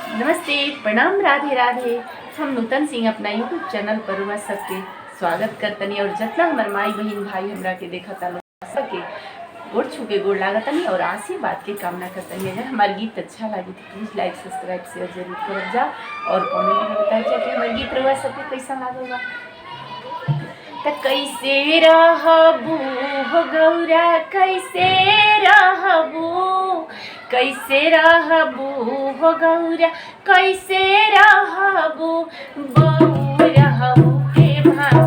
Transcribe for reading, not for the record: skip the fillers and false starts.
नमस्ते, प्रणाम, राधे राधे। हम नूतन सिंह अपना यूट्यूब चैनल पर हुआ सबके स्वागत करतनी और जितना हमार माई बहन भाई हमरा के देखा तनी सबके गोड़ छू के गोड़ लागतनी और आशीर्वाद के कामना करतनी। अगर हमारे गीत अच्छा लगे तो प्लीज़ लाइक सब्सक्राइब शेयर जरूर कर जा और कमेंट में बताइए कि हमारे गीत रहुआ सबके कैसा लागेगा। त कैसे रहबू हो गौरा, कैसे रहबू, कैसे रहबू हो गौरा, कैसे रहबू, बहू रहबू के भाग